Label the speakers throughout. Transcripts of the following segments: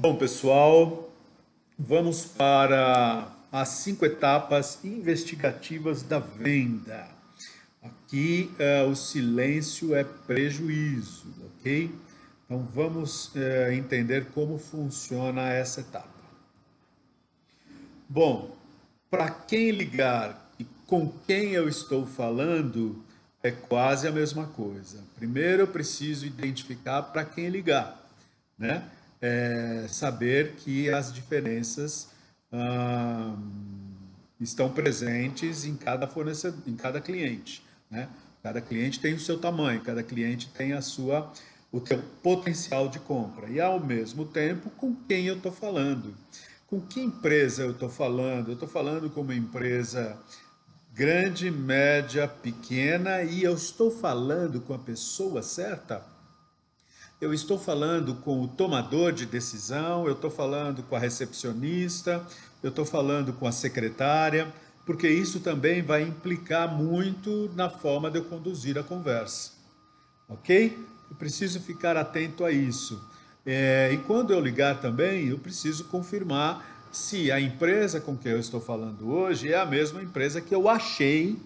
Speaker 1: Bom, pessoal, vamos para as 5 etapas investigativas da venda. Aqui o silêncio é prejuízo, ok? Então vamos entender como funciona essa etapa. Bom, para quem ligar e com quem eu estou falando é quase a mesma coisa. Primeiro eu preciso identificar para quem ligar, né? Saber que as diferenças ah, estão presentes em cada fornecedor, em cada cliente, né? Cada cliente tem o seu tamanho, cada cliente tem o seu potencial de compra e ao mesmo tempo com quem eu estou falando. Com que empresa eu estou falando? Eu estou falando com uma empresa grande, média, pequena e eu estou falando com a pessoa certa? Eu estou falando com o tomador de decisão, eu estou falando com a recepcionista, eu estou falando com a secretária, porque isso também vai implicar muito na forma de eu conduzir a conversa, ok? Eu preciso ficar atento a isso. E quando eu ligar também, eu preciso confirmar se a empresa com quem eu estou falando hoje é a mesma empresa que eu achei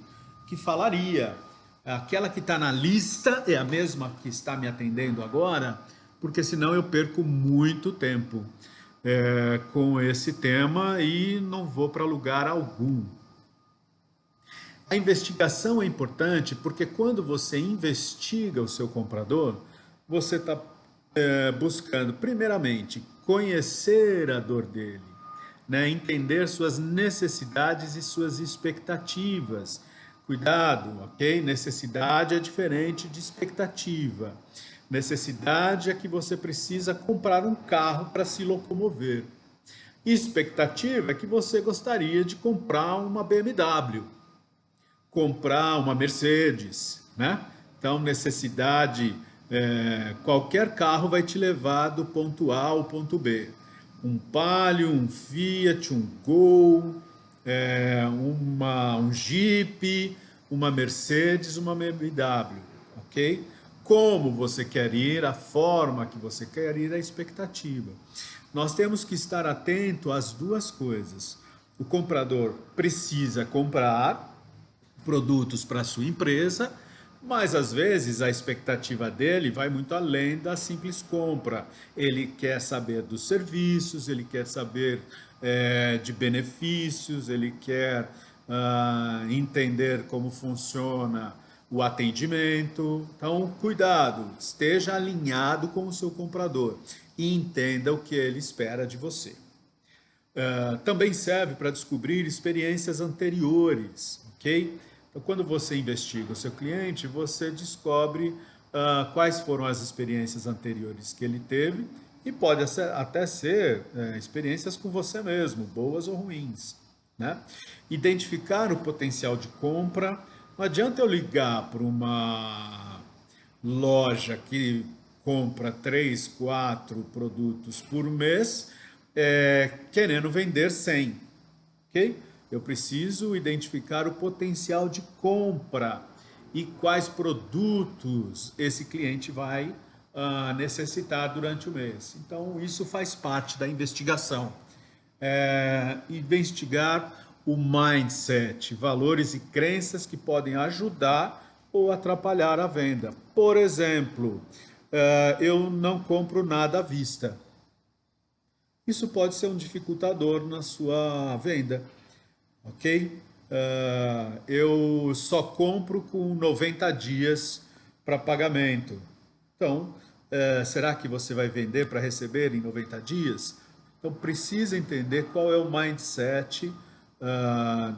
Speaker 1: que falaria. Aquela que está na lista é a mesma que está me atendendo agora, porque senão eu perco muito tempo com esse tema e não vou para lugar algum. A investigação é importante porque quando você investiga o seu comprador, você está buscando, primeiramente, conhecer a dor dele, né? Entender suas necessidades e suas expectativas. Cuidado, ok? Necessidade é diferente de expectativa. Necessidade é que você precisa comprar um carro para se locomover. Expectativa é que você gostaria de comprar uma BMW, comprar uma Mercedes, né? Então, necessidade, qualquer carro vai te levar do ponto A ao ponto B. Um Palio, um Fiat, um Gol, um Jeep, uma Mercedes, uma BMW, ok? Como você quer ir, a forma que você quer ir, a expectativa. Nós temos que estar atento às duas coisas. O comprador precisa comprar produtos para sua empresa, mas às vezes a expectativa dele vai muito além da simples compra. Ele quer saber dos serviços, ele quer saber de benefícios, ele quer entender como funciona o atendimento. Então, cuidado, esteja alinhado com o seu comprador e entenda o que ele espera de você. Também serve para descobrir experiências anteriores, ok? Então, quando você investiga o seu cliente, você descobre quais foram as experiências anteriores que ele teve e pode até ser experiências com você mesmo, boas ou ruins, né? Identificar o potencial de compra. Não adianta eu ligar para uma loja que compra 3, 4 produtos por mês, querendo vender 100, ok? Eu preciso identificar o potencial de compra e quais produtos esse cliente vai necessitar durante o mês. Então, isso faz parte da investigação. Investigar o mindset, valores e crenças que podem ajudar ou atrapalhar a venda. Por exemplo, eu não compro nada à vista. Isso pode ser um dificultador na sua venda, ok? Eu só compro com 90 dias para pagamento. Então, será que você vai vender para receber em 90 dias? Então, precisa entender qual é o mindset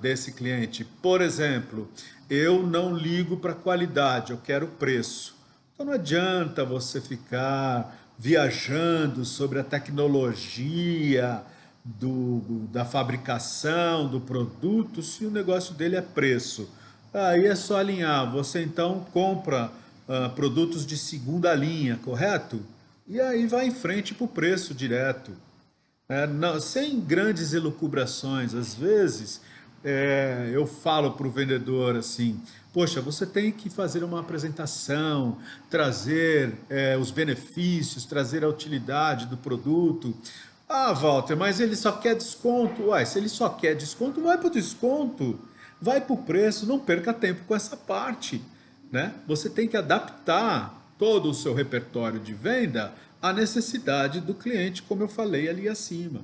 Speaker 1: desse cliente. Por exemplo, eu não ligo para qualidade, eu quero preço. Então, não adianta você ficar viajando sobre a tecnologia da fabricação do produto se o negócio dele é preço. Aí é só alinhar. Você então compra produtos de segunda linha, correto? E aí vai em frente para o preço direto. Não, sem grandes elucubrações. Às vezes eu falo para o vendedor assim: poxa, você tem que fazer uma apresentação, trazer os benefícios, trazer a utilidade do produto, Ah, Walter, mas ele só quer desconto. Uai, se ele só quer desconto, vai para o desconto. Vai para o preço, não perca tempo com essa parte, né? Você tem que adaptar todo o seu repertório de venda à necessidade do cliente, como eu falei ali acima.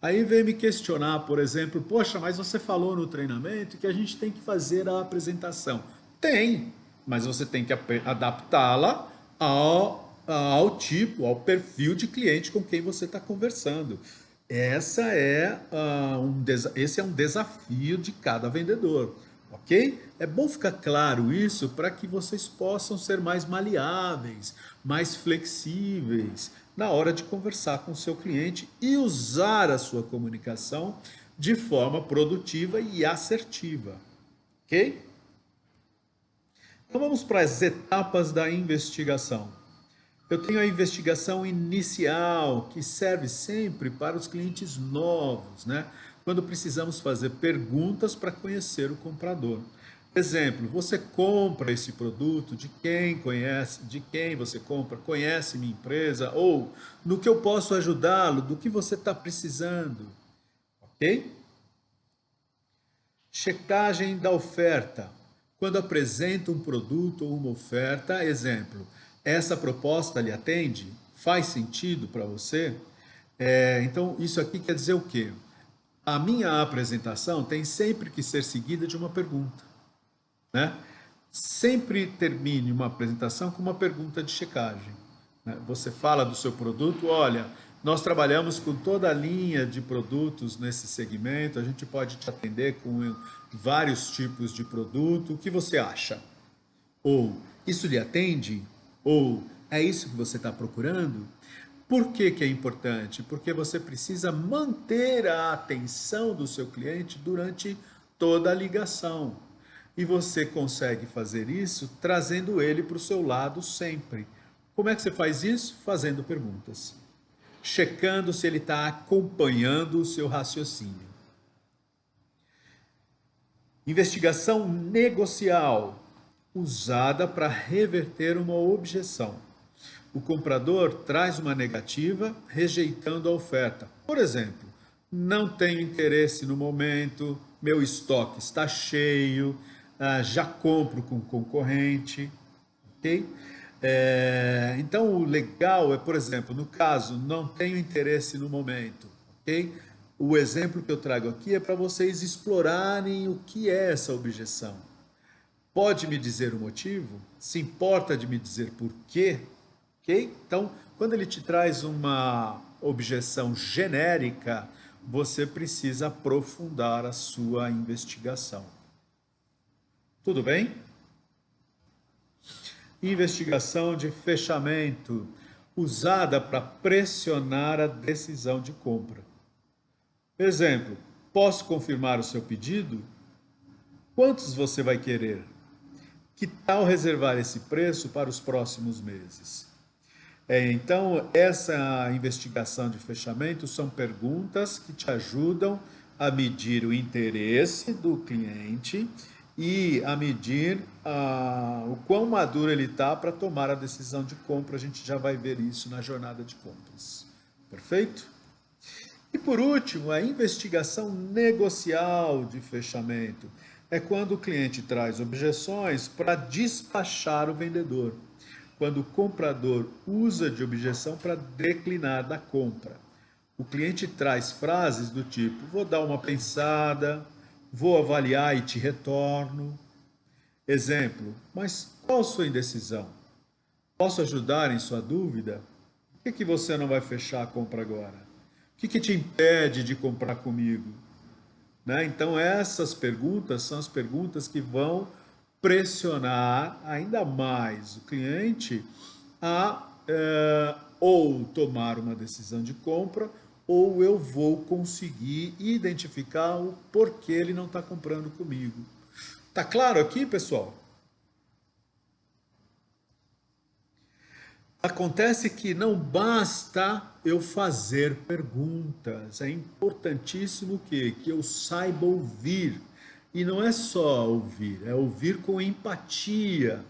Speaker 1: Aí vem me questionar, por exemplo, poxa, mas você falou no treinamento que a gente tem que fazer a apresentação. Tem, mas você tem que adaptá-la ao tipo, ao perfil de cliente com quem você está conversando. Esse é um desafio de cada vendedor, ok? É bom ficar claro isso para que vocês possam ser mais maleáveis, mais flexíveis na hora de conversar com o seu cliente e usar a sua comunicação de forma produtiva e assertiva, ok? Então vamos para as etapas da investigação. Eu tenho a investigação inicial, que serve sempre para os clientes novos, né? Quando precisamos fazer perguntas para conhecer o comprador. Exemplo, você compra esse produto de quem conhece, de quem você compra, conhece minha empresa, ou no que eu posso ajudá-lo, do que você está precisando, ok? Checagem da oferta. Quando apresenta um produto ou uma oferta, exemplo, essa proposta lhe atende? Faz sentido para você? Então, isso aqui quer dizer o quê? A minha apresentação tem sempre que ser seguida de uma pergunta, né? Sempre termine uma apresentação com uma pergunta de checagem, né? Você fala do seu produto, olha, nós trabalhamos com toda a linha de produtos nesse segmento, a gente pode te atender com vários tipos de produto, o que você acha? Ou isso lhe atende? Ou é isso que você está procurando? Por que que é importante? Porque você precisa manter a atenção do seu cliente durante toda a ligação. E você consegue fazer isso trazendo ele para o seu lado sempre. Como é que você faz isso? Fazendo perguntas. Checando se ele está acompanhando o seu raciocínio. Investigação negocial, usada para reverter uma objeção. O comprador traz uma negativa rejeitando a oferta. Por exemplo, não tenho interesse no momento, meu estoque está cheio, já compro com concorrente, ok? Então, o legal é, por exemplo, no caso, não tenho interesse no momento, ok? O exemplo que eu trago aqui é para vocês explorarem o que é essa objeção. Pode me dizer o motivo? Se importa de me dizer por quê? Ok? Então, quando ele te traz uma objeção genérica, você precisa aprofundar a sua investigação. Tudo bem? Investigação de fechamento, usada para pressionar a decisão de compra. Exemplo, posso confirmar o seu pedido? Quantos você vai querer? Que tal reservar esse preço para os próximos meses? Então, essa investigação de fechamento são perguntas que te ajudam a medir o interesse do cliente e a medir o quão maduro ele está para tomar a decisão de compra. A gente já vai ver isso na jornada de compras. Perfeito? E por último, a investigação negocial de fechamento. É quando o cliente traz objeções para despachar o vendedor. Quando o comprador usa de objeção para declinar da compra. O cliente traz frases do tipo: vou dar uma pensada, vou avaliar e te retorno. Exemplo: mas qual a sua indecisão? Posso ajudar em sua dúvida? Por que você não vai fechar a compra agora? O que te impede de comprar comigo? Né? Então, essas perguntas são as perguntas que vão pressionar ainda mais o cliente a ou tomar uma decisão de compra, ou eu vou conseguir identificar o porquê ele não está comprando comigo. Tá claro aqui, pessoal? Acontece que não basta eu fazer perguntas, é importantíssimo que eu saiba ouvir. E não é só ouvir, é ouvir com empatia.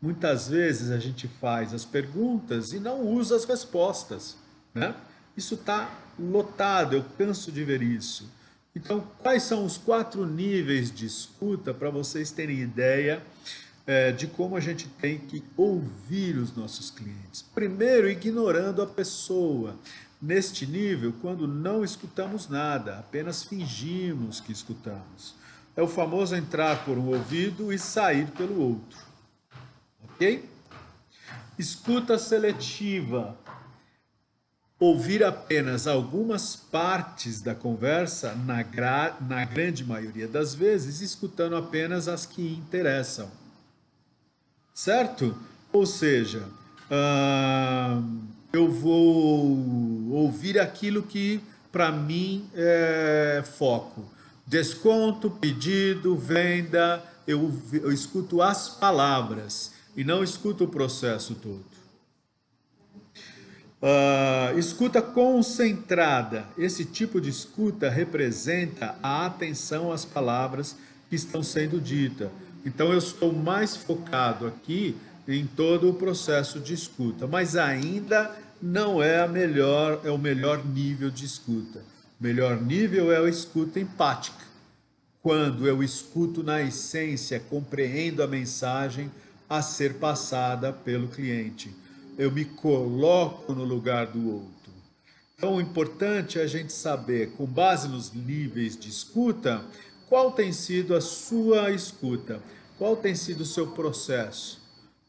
Speaker 1: Muitas vezes a gente faz as perguntas e não usa as respostas, né? Isso está lotado, eu canso de ver isso. Então, quais são os 4 níveis de escuta para vocês terem ideia de como a gente tem que ouvir os nossos clientes? Primeiro, ignorando a pessoa. Neste nível, quando não escutamos nada, apenas fingimos que escutamos. É o famoso entrar por um ouvido e sair pelo outro. Ok? Escuta seletiva. Ouvir apenas algumas partes da conversa, na grande maioria das vezes, escutando apenas as que interessam. Certo? Ou seja, eu vou ouvir aquilo que para mim é foco. Desconto, pedido, venda, eu escuto as palavras e não escuto o processo todo. Escuta concentrada. Esse tipo de escuta representa a atenção às palavras que estão sendo ditas. Então eu estou mais focado aqui em todo o processo de escuta, mas ainda não é o melhor nível de escuta. O melhor nível é a escuta empática, quando eu escuto na essência, compreendo a mensagem a ser passada pelo cliente. Eu me coloco no lugar do outro. Então, o importante é a gente saber, com base nos níveis de escuta, qual tem sido a sua escuta, qual tem sido o seu processo.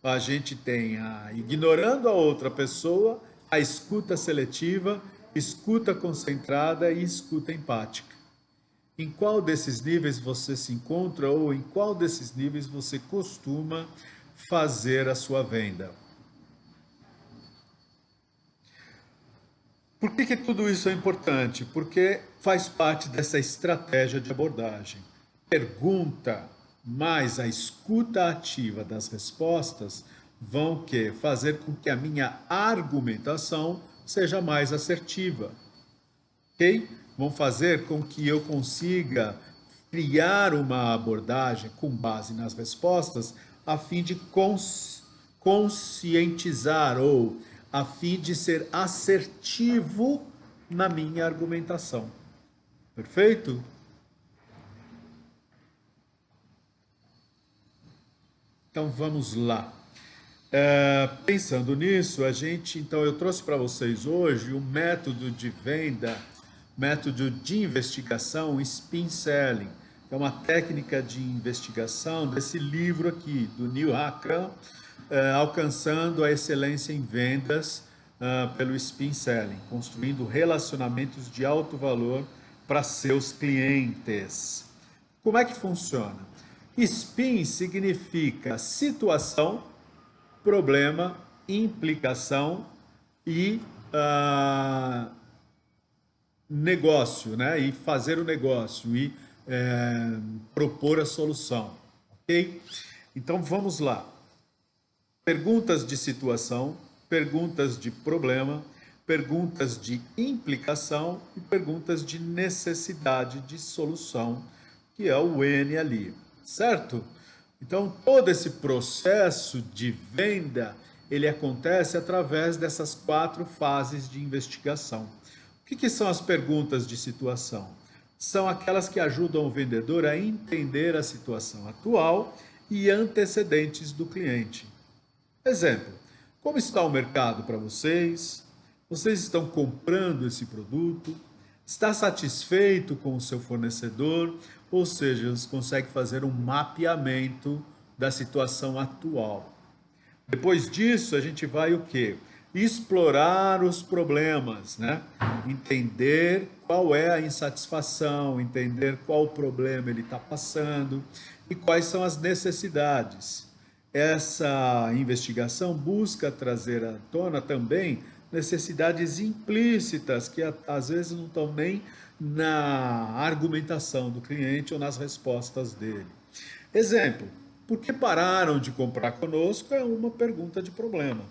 Speaker 1: A gente tem ignorando a outra pessoa, a escuta seletiva, escuta concentrada e escuta empática. Em qual desses níveis você se encontra ou em qual desses níveis você costuma fazer a sua venda? Por que tudo isso é importante? Porque faz parte dessa estratégia de abordagem. Pergunta mais a escuta ativa das respostas vão fazer com que a minha argumentação seja mais assertiva. Ok? Vão fazer com que eu consiga criar uma abordagem com base nas respostas a fim de conscientizar ou a fim de ser assertivo na minha argumentação. Perfeito? Então vamos lá. Pensando nisso, então eu trouxe para vocês hoje o método de venda, método de investigação, Spin Selling. É uma técnica de investigação desse livro aqui, do Neil Hackram, Alcançando a Excelência em Vendas pelo Spin Selling, construindo relacionamentos de alto valor para seus clientes. Como é que funciona? Spin significa situação, problema, implicação e negócio, né? E fazer o negócio e propor a solução, ok? Então vamos lá. Perguntas de situação, perguntas de problema, perguntas de implicação e perguntas de necessidade de solução, que é o N ali, certo? Então, todo esse processo de venda, ele acontece através dessas 4 fases de investigação. O que são as perguntas de situação? São aquelas que ajudam o vendedor a entender a situação atual e antecedentes do cliente. Exemplo, como está o mercado para vocês? Vocês estão comprando esse produto? Está satisfeito com o seu fornecedor? Ou seja, você consegue fazer um mapeamento da situação atual. Depois disso, a gente vai o quê? Explorar os problemas, né? Entender qual é a insatisfação, entender qual o problema ele está passando e quais são as necessidades. Essa investigação busca trazer à tona também necessidades implícitas que às vezes não estão nem na argumentação do cliente ou nas respostas dele. Exemplo, por que pararam de comprar conosco é uma pergunta de problema.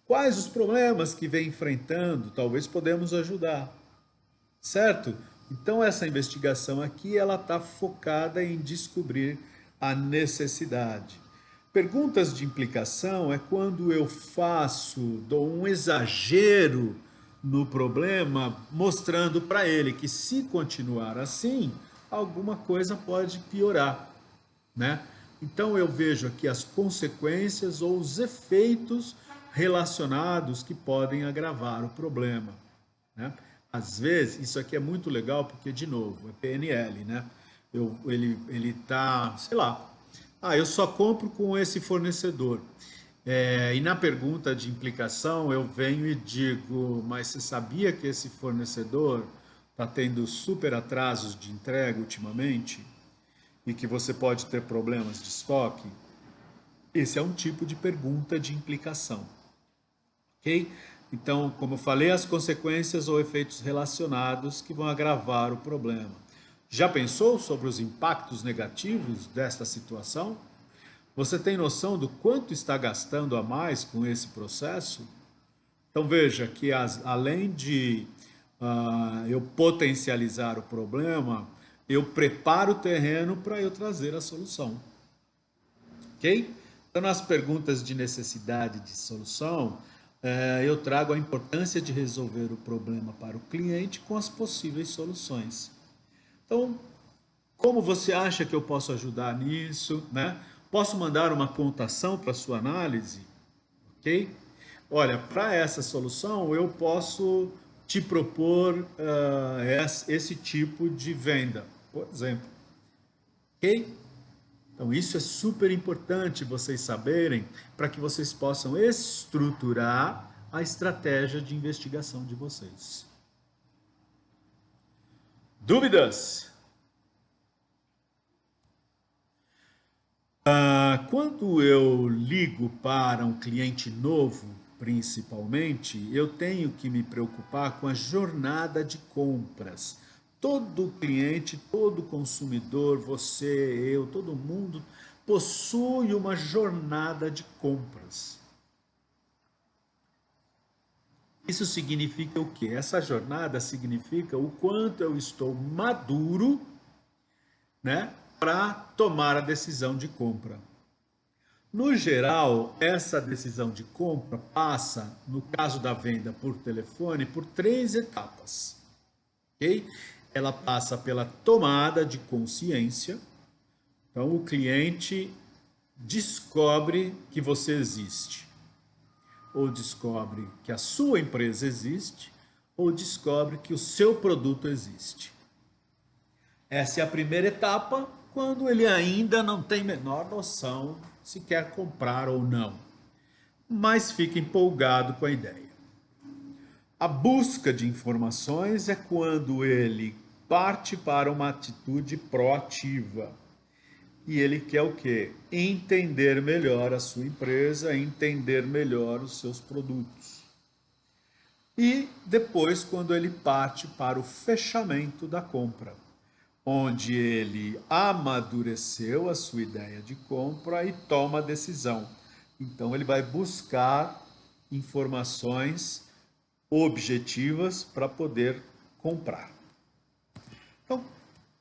Speaker 1: Quais os problemas que vem enfrentando? Talvez podemos ajudar, certo? Então essa investigação aqui ela está focada em descobrir a necessidade. Perguntas de implicação é quando eu dou um exagero no problema, mostrando para ele que se continuar assim, alguma coisa pode piorar, né? Então eu vejo aqui as consequências ou os efeitos relacionados que podem agravar o problema, né? Às vezes, isso aqui é muito legal porque, de novo, é PNL, né? Ele tá, sei lá, eu só compro com esse fornecedor. E na pergunta de implicação, eu venho e digo, mas você sabia que esse fornecedor está tendo super atrasos de entrega ultimamente e que você pode ter problemas de estoque? Esse é um tipo de pergunta de implicação, ok? Então, como eu falei, as consequências ou efeitos relacionados que vão agravar o problema. Já pensou sobre os impactos negativos desta situação? Você tem noção do quanto está gastando a mais com esse processo? Então veja que além de eu potencializar o problema, eu preparo o terreno para eu trazer a solução. Ok? Então, nas perguntas de necessidade de solução, eu trago a importância de resolver o problema para o cliente com as possíveis soluções. Então, como você acha que eu posso ajudar nisso, né? Posso mandar uma contação para sua análise, ok? Olha, para essa solução eu posso te propor esse tipo de venda, por exemplo, ok? Então isso é super importante vocês saberem para que vocês possam estruturar a estratégia de investigação de vocês. Dúvidas? Quando eu ligo para um cliente novo, principalmente, eu tenho que me preocupar com a jornada de compras. Todo cliente, todo consumidor, você, eu, todo mundo possui uma jornada de compras. Isso significa o quê? Essa jornada significa o quanto eu estou maduro, né, para tomar a decisão de compra. No geral, essa decisão de compra passa, no caso da venda por telefone, por três etapas, ok? Ela passa pela tomada de consciência. Então, o cliente descobre que você existe, ou descobre que a sua empresa existe, ou descobre que o seu produto existe. Essa é a primeira etapa, quando ele ainda não tem menor noção se quer comprar ou não, mas fica empolgado com a ideia. A busca de informações é quando ele parte para uma atitude proativa. E ele quer o quê? Entender melhor a sua empresa, entender melhor os seus produtos. E depois, quando ele parte para o fechamento da compra, onde ele amadureceu a sua ideia de compra e toma a decisão. Então ele vai buscar informações objetivas para poder comprar. Então,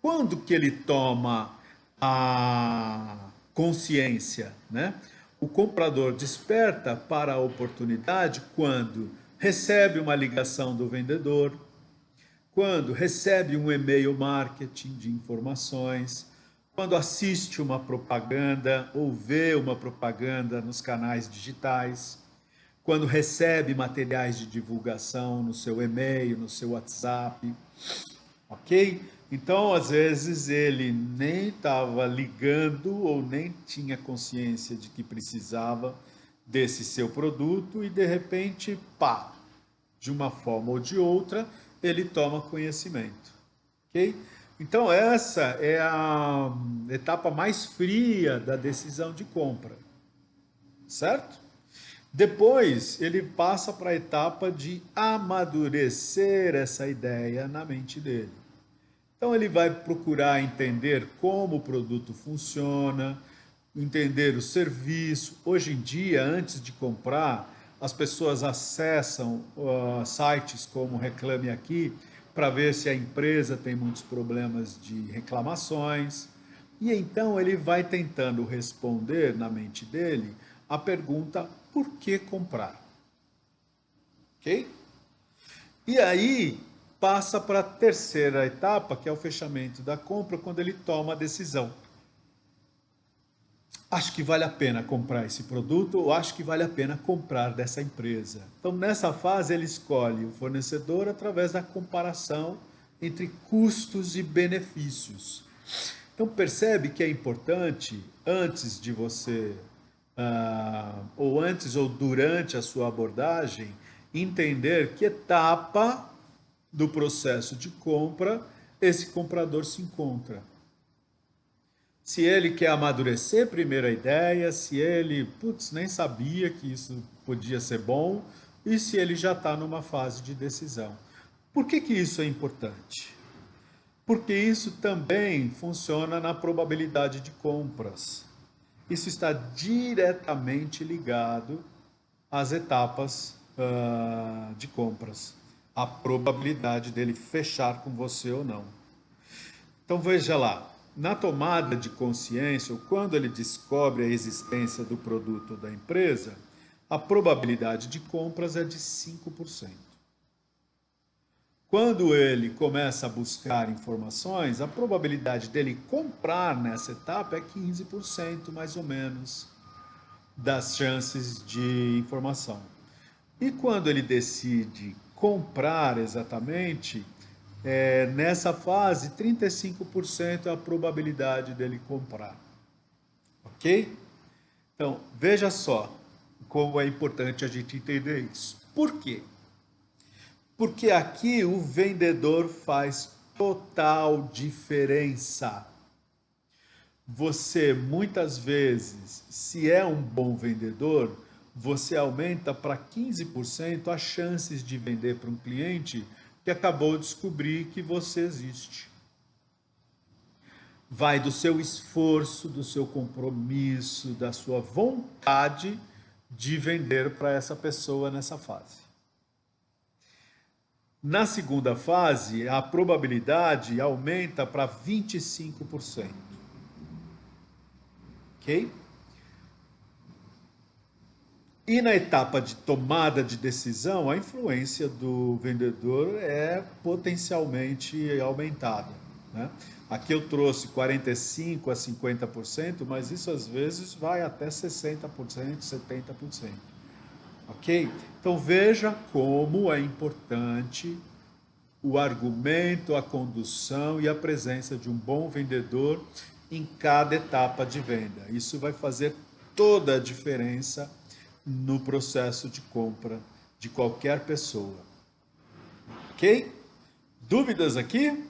Speaker 1: quando que ele toma a consciência, né? O comprador desperta para a oportunidade quando recebe uma ligação do vendedor, quando recebe um e-mail marketing de informações, quando assiste uma propaganda ou vê uma propaganda nos canais digitais, quando recebe materiais de divulgação no seu e-mail, no seu WhatsApp, ok? Então, às vezes, ele nem estava ligando ou nem tinha consciência de que precisava desse seu produto e, de repente, pá, de uma forma ou de outra, ele toma conhecimento, ok? Então, essa é a etapa mais fria da decisão de compra, certo? Depois, ele passa para a etapa de amadurecer essa ideia na mente dele. Então ele vai procurar entender como o produto funciona, entender o serviço. Hoje em dia, antes de comprar, as pessoas acessam sites como Reclame Aqui para ver se a empresa tem muitos problemas de reclamações. E então ele vai tentando responder na mente dele a pergunta: por que comprar? Ok? E aí passa para a terceira etapa, que é o fechamento da compra, quando ele toma a decisão. Acho que vale a pena comprar esse produto ou acho que vale a pena comprar dessa empresa. Então, nessa fase, ele escolhe o fornecedor através da comparação entre custos e benefícios. Então, percebe que é importante, antes de você, ou antes ou durante a sua abordagem, entender que etapa do processo de compra esse comprador se encontra. Se ele quer amadurecer primeiro a ideia, se ele, putz, nem sabia que isso podia ser bom, e se ele já está numa fase de decisão. Por que isso é importante? Porque isso também funciona na probabilidade de compras. Isso está diretamente ligado às etapas de compras. A probabilidade dele fechar com você ou não. Então veja lá, na tomada de consciência, ou quando ele descobre a existência do produto ou da empresa, a probabilidade de compras é de 5%. Quando ele começa a buscar informações, a probabilidade dele comprar nessa etapa é 15%, mais ou menos, das chances de informação. E quando ele decide comprar exatamente, nessa fase, 35% é a probabilidade dele comprar. Ok? Então, veja só como é importante a gente entender isso. Por quê? Porque aqui o vendedor faz total diferença. Você, muitas vezes, se é um bom vendedor, você aumenta para 15% as chances de vender para um cliente que acabou de descobrir que você existe. Vai do seu esforço, do seu compromisso, da sua vontade de vender para essa pessoa nessa fase. Na segunda fase, a probabilidade aumenta para 25%. Ok? E na etapa de tomada de decisão, a influência do vendedor é potencialmente aumentada, né? Aqui eu trouxe 45% a 50%, mas isso às vezes vai até 60%, 70%. Ok? Então veja como é importante o argumento, a condução e a presença de um bom vendedor em cada etapa de venda. Isso vai fazer toda a diferença no processo de compra de qualquer pessoa. Ok? Dúvidas aqui?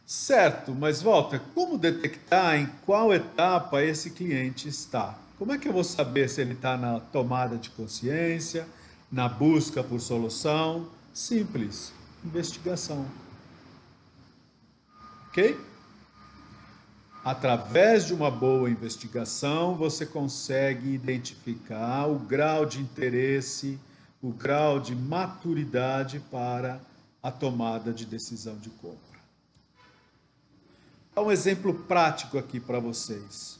Speaker 1: Certo, mas Walter, como detectar em qual etapa esse cliente está? Como é que eu vou saber se ele está na tomada de consciência, na busca por solução? Simples, investigação. Ok? Através de uma boa investigação, você consegue identificar o grau de interesse, o grau de maturidade para a tomada de decisão de compra. Dá um exemplo prático aqui para vocês.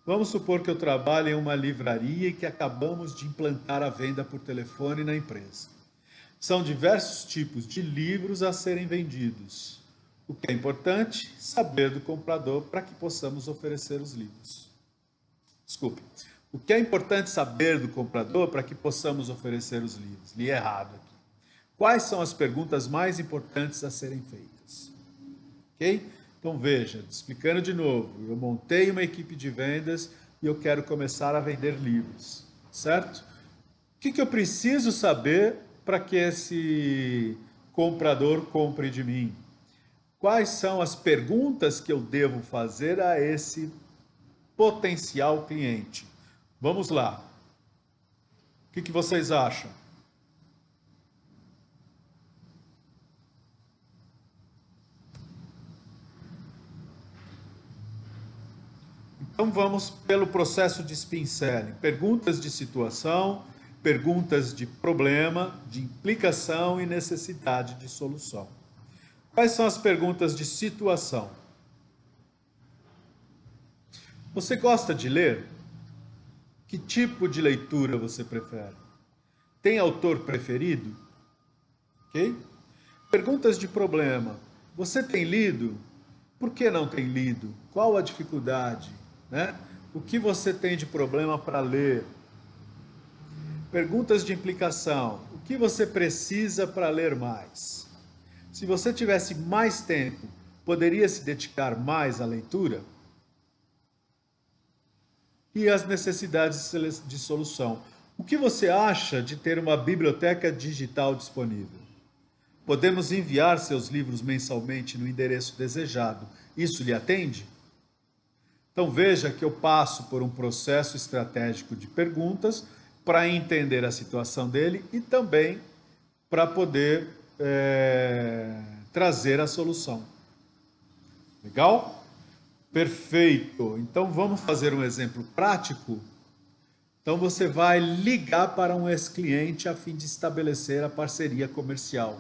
Speaker 1: Vamos supor que eu trabalho em uma livraria e que acabamos de implantar a venda por telefone na empresa. São diversos tipos de livros a serem vendidos. O que é importante? Saber do comprador para que possamos oferecer os livros. Desculpe. O que é importante saber do comprador para que possamos oferecer os livros? Li errado aqui. Quais são as perguntas mais importantes a serem feitas? Ok? Então veja, explicando de novo, eu montei uma equipe de vendas e eu quero começar a vender livros, certo? O que eu preciso saber para que esse comprador compre de mim? Quais são as perguntas que eu devo fazer a esse potencial cliente? Vamos lá. O que vocês acham? Então vamos pelo processo de spin selling. Perguntas de situação, perguntas de problema, de implicação e necessidade de solução. Quais são as perguntas de situação? Você gosta de ler? Que tipo de leitura você prefere? Tem autor preferido? Ok? Perguntas de problema. Você tem lido? Por que não tem lido? Qual a dificuldade? Né? O que você tem de problema para ler? Perguntas de implicação. O que você precisa para ler mais? Se você tivesse mais tempo, poderia se dedicar mais à leitura? E as necessidades de solução. O que você acha de ter uma biblioteca digital disponível? Podemos enviar seus livros mensalmente no endereço desejado. Isso lhe atende? Então veja que eu passo por um processo estratégico de perguntas para entender a situação dele e também para poder trazer a solução. Legal? Perfeito. Então vamos fazer um exemplo prático? Então você vai ligar para um ex-cliente a fim de estabelecer a parceria comercial.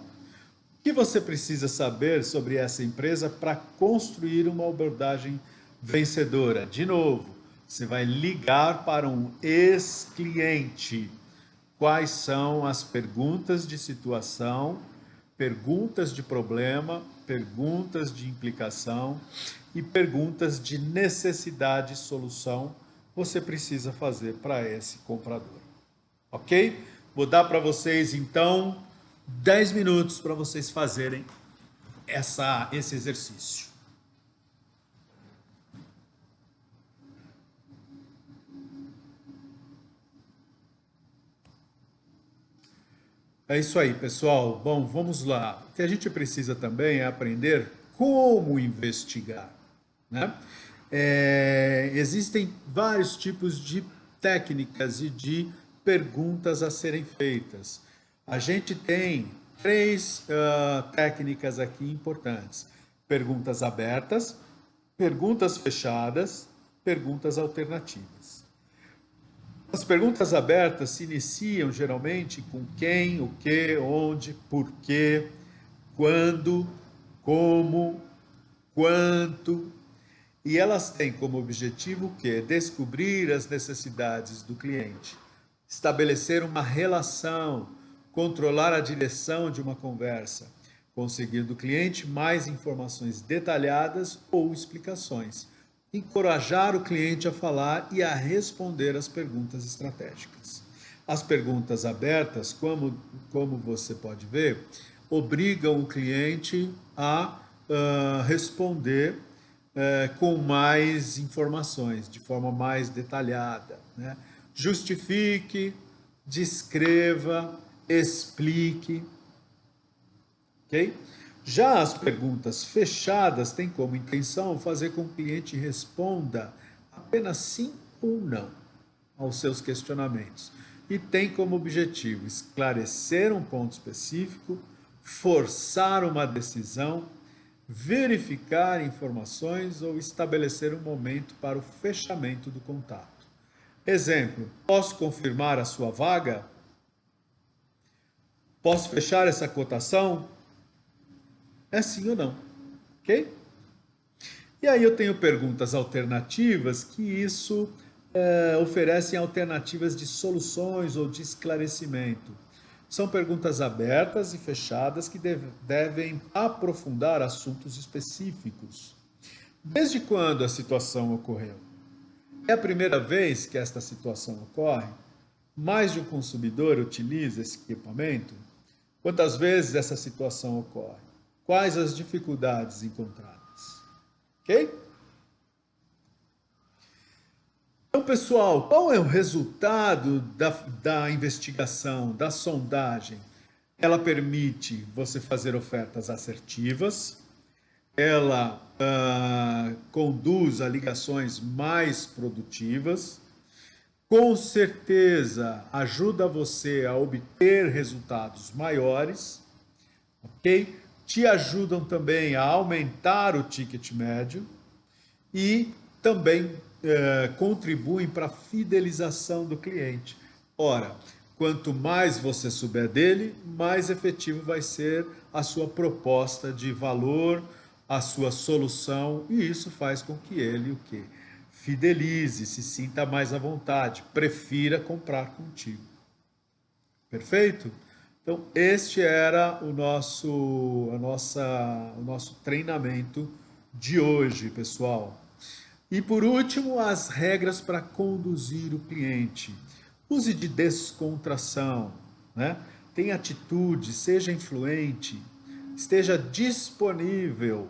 Speaker 1: O que você precisa saber sobre essa empresa para construir uma abordagem vencedora? De novo, você vai ligar para um ex-cliente. Quais são as perguntas de situação, perguntas de problema, perguntas de implicação e perguntas de necessidade e solução você precisa fazer para esse comprador. Ok? Vou dar para vocês então 10 minutos para vocês fazerem esse exercício. É isso aí, pessoal. Bom, vamos lá. O que a gente precisa também é aprender como investigar, né? Existem vários tipos de técnicas e de perguntas a serem feitas. A gente tem três técnicas aqui importantes: perguntas abertas, perguntas fechadas, perguntas alternativas. As perguntas abertas se iniciam geralmente com quem, o que, onde, porquê, quando, como, quanto, e elas têm como objetivo o quê? Descobrir as necessidades do cliente, estabelecer uma relação, controlar a direção de uma conversa, conseguir do cliente mais informações detalhadas ou explicações, encorajar o cliente a falar e a responder às perguntas estratégicas. As perguntas abertas, como você pode ver, obrigam o cliente a responder com mais informações, de forma mais detalhada, né? Justifique, descreva, explique, ok? Já as perguntas fechadas têm como intenção fazer com que o cliente responda apenas sim ou não aos seus questionamentos e tem como objetivo esclarecer um ponto específico, forçar uma decisão, verificar informações ou estabelecer um momento para o fechamento do contato. Exemplo: posso confirmar a sua vaga? Posso fechar essa cotação? É sim ou não, ok? E aí eu tenho perguntas alternativas que isso oferecem alternativas de soluções ou de esclarecimento. São perguntas abertas e fechadas que devem aprofundar assuntos específicos. Desde quando a situação ocorreu? É a primeira vez que esta situação ocorre? Mais de um consumidor utiliza esse equipamento? Quantas vezes essa situação ocorre? Quais as dificuldades encontradas? Ok? Então, pessoal, qual é o resultado da investigação, da sondagem? Ela permite você fazer ofertas assertivas, ela conduz a ligações mais produtivas, com certeza ajuda você a obter resultados maiores, ok? Te ajudam também a aumentar o ticket médio e também contribuem para a fidelização do cliente. Ora, quanto mais você souber dele, mais efetivo vai ser a sua proposta de valor, a sua solução, e isso faz com que ele o quê? fidelize, se sinta mais à vontade, prefira comprar contigo. Perfeito? Então, este era o nosso treinamento de hoje, pessoal. E por último, as regras para conduzir o cliente. Use de descontração, né? Tenha atitude, seja influente, esteja disponível,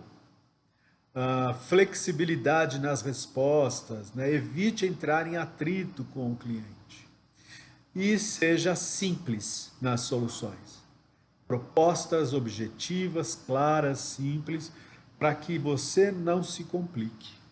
Speaker 1: flexibilidade nas respostas, né? Evite entrar em atrito com o cliente. E seja simples nas soluções. Propostas objetivas, claras, simples, para que você não se complique.